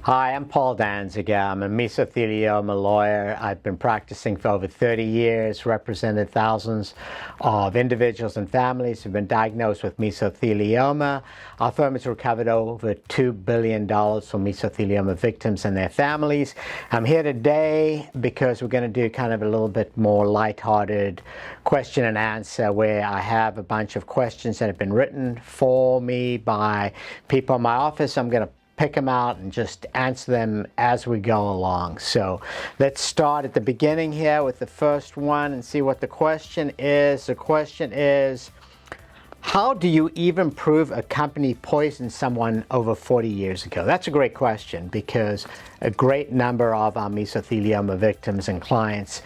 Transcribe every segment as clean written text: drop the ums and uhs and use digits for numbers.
Hi, I'm Paul Danziger. I'm a mesothelioma lawyer. I've been practicing for over 30 years, represented thousands of individuals and families who've been diagnosed with mesothelioma. Our firm has recovered over $2 billion from mesothelioma victims and their families. I'm here today because we're going to do kind of a little bit more lighthearted question and answer, where I have a bunch of questions that have been written for me by people in my office. I'm going to pick them out and just answer them as we go along. So let's start at the beginning here with the first one and see what the question is. The question is, how do you even prove a company poisoned someone over 40 years ago? That's a great question, because a great number of our mesothelioma victims and clients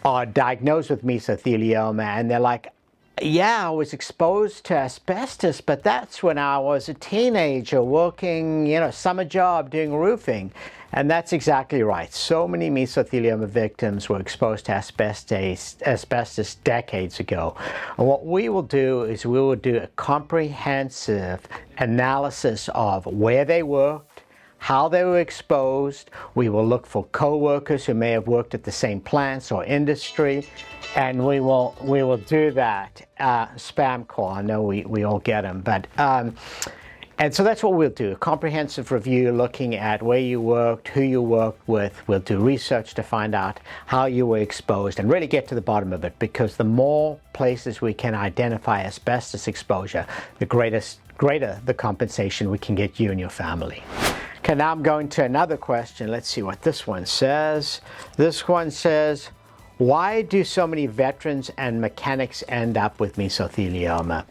are diagnosed with mesothelioma, and they're like, yeah, I was exposed to asbestos, but that's when I was a teenager working, summer job doing roofing. And that's exactly right. So many mesothelioma victims were exposed to asbestos decades ago. And what we will do is we will do a comprehensive analysis of where they worked, how they were exposed. We will look for co-workers who may have worked at the same plants or industry, and we will do that. Spam call, I know we all get them, but and so that's what we'll do: a comprehensive review looking at where you worked, who you worked with. We'll do research to find out how you were exposed and really get to the bottom of it, because the more places we can identify asbestos exposure, the greater the compensation we can get you and your family. Okay, now I'm going to another question. Let's see what this one says. This one says, why do so many veterans and mechanics end up with mesothelioma?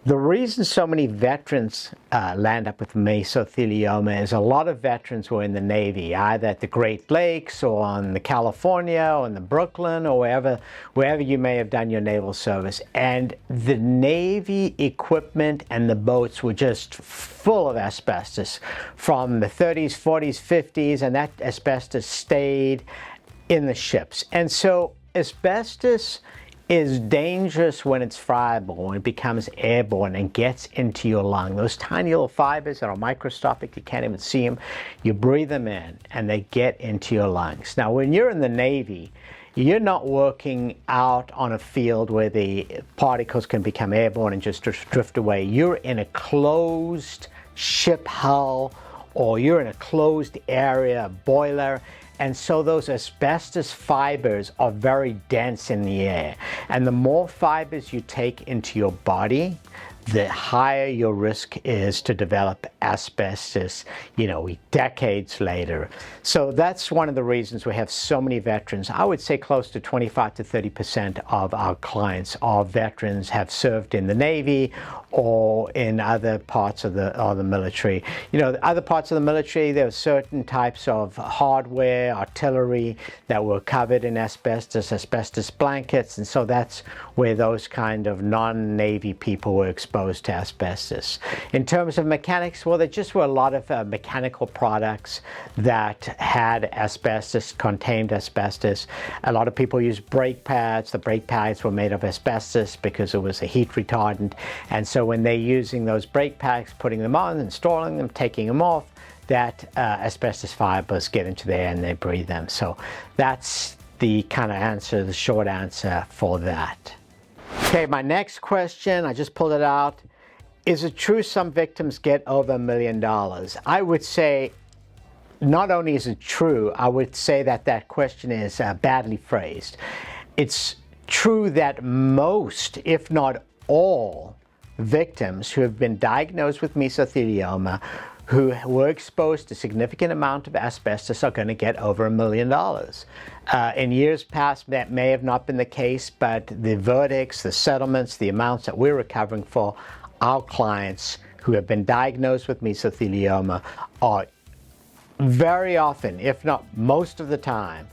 The reason so many veterans land up with mesothelioma is a lot of veterans were in the Navy, either at the Great Lakes or on the California or in the Brooklyn or wherever you may have done your naval service. And the Navy equipment and the boats were just full of asbestos from the 30s, 40s, 50s, and that asbestos stayed in the ships. And so asbestos is dangerous when it's friable, when it becomes airborne and gets into your lung. Those tiny little fibers that are microscopic, you can't even see them. You breathe them in and they get into your lungs. Now, when you're in the Navy, you're not working out on a field where the particles can become airborne and just drift away. You're in a closed ship hull, or you're in a closed area, a boiler. And so those asbestos fibers are very dense in the air. And the more fibers you take into your body, the higher your risk is to develop asbestos, decades later. So that's one of the reasons we have so many veterans. I would say close to 25 to 30% of our clients are veterans, have served in the Navy or in other parts of the military. Other parts of the military, there are certain types of hardware, artillery that were covered in asbestos blankets, and so that's where those kind of non-Navy people were exposed to asbestos. In terms of mechanics, well, there just were a lot of mechanical products that had asbestos, contained asbestos. A lot of people used brake pads. The brake pads were made of asbestos because it was a heat retardant. And so when they're using those brake pads, putting them on, installing them, taking them off, that asbestos fibers get into there and they breathe them. So that's the kind of answer, the short answer for that. Okay, my next question, I just pulled it out. Is it true some victims get over $1 million? I would say not only is it true, I would say that that question is badly phrased. It's true that most, if not all, victims who have been diagnosed with mesothelioma, who were exposed to a significant amount of asbestos, are going to get over $1 million. In years past, that may have not been the case, but the verdicts, the settlements, the amounts that we're recovering for our clients who have been diagnosed with mesothelioma are very often, if not most of the time,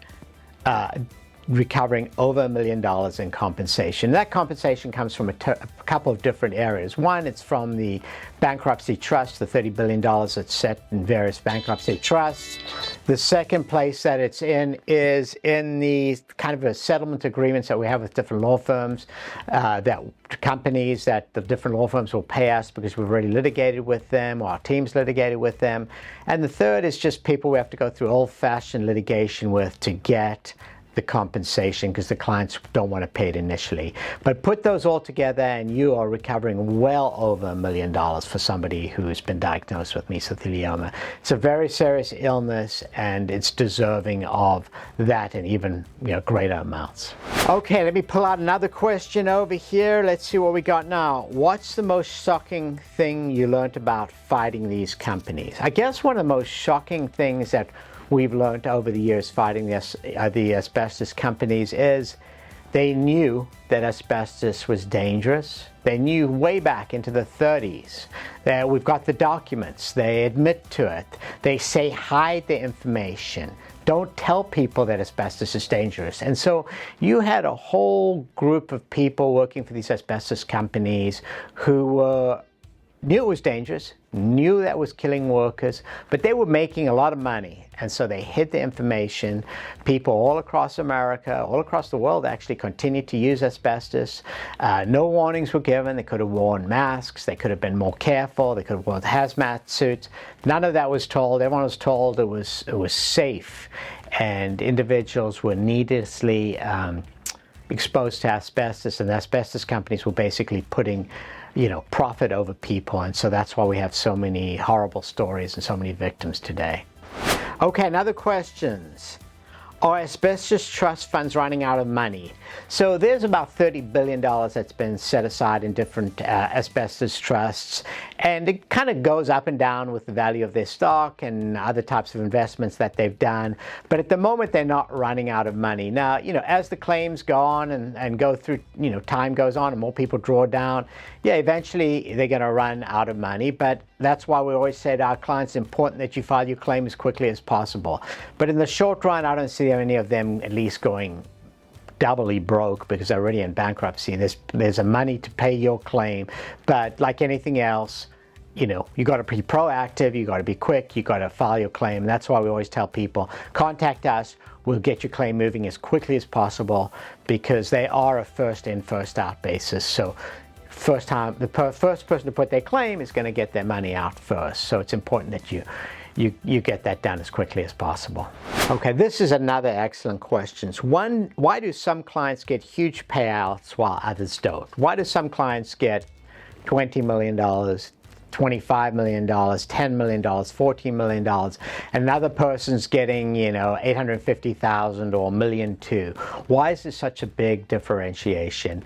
recovering over $1 million in compensation. That compensation comes from a couple of different areas. One, it's from the bankruptcy trust, the $30 billion that's set in various bankruptcy trusts. The second place that it's in is in the kind of a settlement agreements that we have with different law firms that companies that the different law firms will pay us because we've already litigated with them, or our team's litigated with them. And the third is just people we have to go through old-fashioned litigation with to get the compensation because the clients don't want to pay it initially. But put those all together and you are recovering well over $1 million for somebody who's been diagnosed with mesothelioma. It's a very serious illness and it's deserving of that and even greater amounts. Okay, let me pull out another question over here. Let's see what we got now. What's the most shocking thing you learned about fighting these companies? I guess one of the most shocking things that we've learned over the years fighting the asbestos companies is they knew that asbestos was dangerous. They knew way back into the 30s. We've got the documents. They admit to it. They say hide the information. Don't tell people that asbestos is dangerous. And so you had a whole group of people working for these asbestos companies who knew it was dangerous, knew that was killing workers, but they were making a lot of money. And so they hid the information. People all across America, all across the world actually continued to use asbestos. No warnings were given. They could have worn masks. They could have been more careful. They could have worn hazmat suits. None of that was told. Everyone was told it was safe. And individuals were needlessly exposed to asbestos, and the asbestos companies were basically putting profit over people, and so that's why we have so many horrible stories and so many victims today. Okay, another questions. Are asbestos trust funds running out of money? So there's about $30 billion that's been set aside in different asbestos trusts, and it kind of goes up and down with the value of their stock and other types of investments that they've done. But at the moment, they're not running out of money. Now, as the claims go on and go through, time goes on and more people draw down, yeah, eventually they're going to run out of money. But that's why we always say to our clients, it's important that you file your claim as quickly as possible. But in the short run, I don't see any of them at least going doubly broke because they're already in bankruptcy. There's a money to pay your claim, but like anything else, you got to be proactive, you got to be quick, you got to file your claim. That's why we always tell people, contact us, we'll get your claim moving as quickly as possible because they are a first in, first out basis. So the first person to put their claim is going to get their money out first. So it's important that you get that done as quickly as possible. Okay, this is another excellent question. One, why do some clients get huge payouts while others don't? Why do some clients get $20 million, $25 million, $10 million, $14 million, and another person's getting, $850,000 or $1 million too? Why is there such a big differentiation?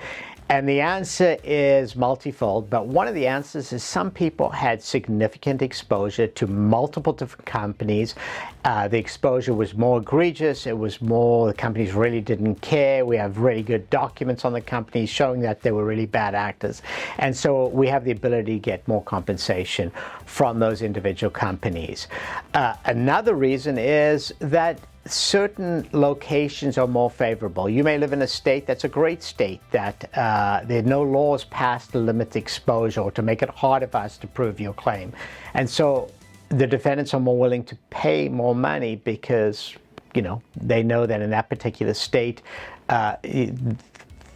And the answer is multifold, but one of the answers is some people had significant exposure to multiple different companies. The exposure was more egregious. It was more, the companies really didn't care. We have really good documents on the companies showing that they were really bad actors. And so we have the ability to get more compensation from those individual companies. Another reason is that certain locations are more favorable. You may live in a state that's a great state, that there are no laws passed to limit exposure or to make it harder for us to prove your claim. And so the defendants are more willing to pay more money because, they know that in that particular state,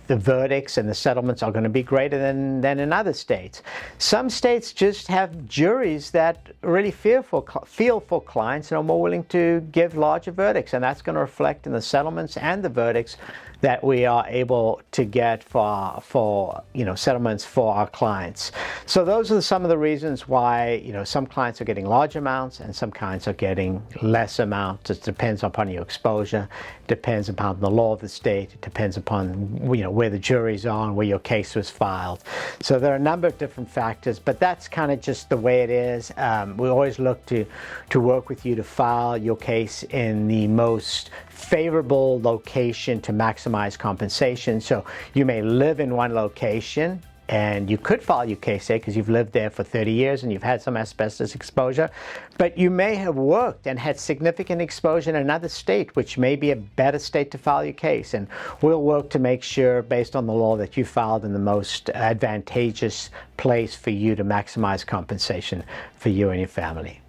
the verdicts and the settlements are going to be greater than in other states. Some states just have juries that really feel for clients and are more willing to give larger verdicts, and that's going to reflect in the settlements and the verdicts that we are able to get for settlements for our clients. So those are some of the reasons why some clients are getting large amounts and some clients are getting less amounts. It depends upon your exposure, depends upon the law of the state, it depends upon where the jury's are and where your case was filed. So there are a number of different factors, but that's kind of just the way it is. We always look to work with you to file your case in the most favorable location to maximize compensation. So you may live in one location and you could file your case there because you've lived there for 30 years and you've had some asbestos exposure, but you may have worked and had significant exposure in another state, which may be a better state to file your case. And we'll work to make sure, based on the law, that you filed in the most advantageous place for you to maximize compensation for you and your family.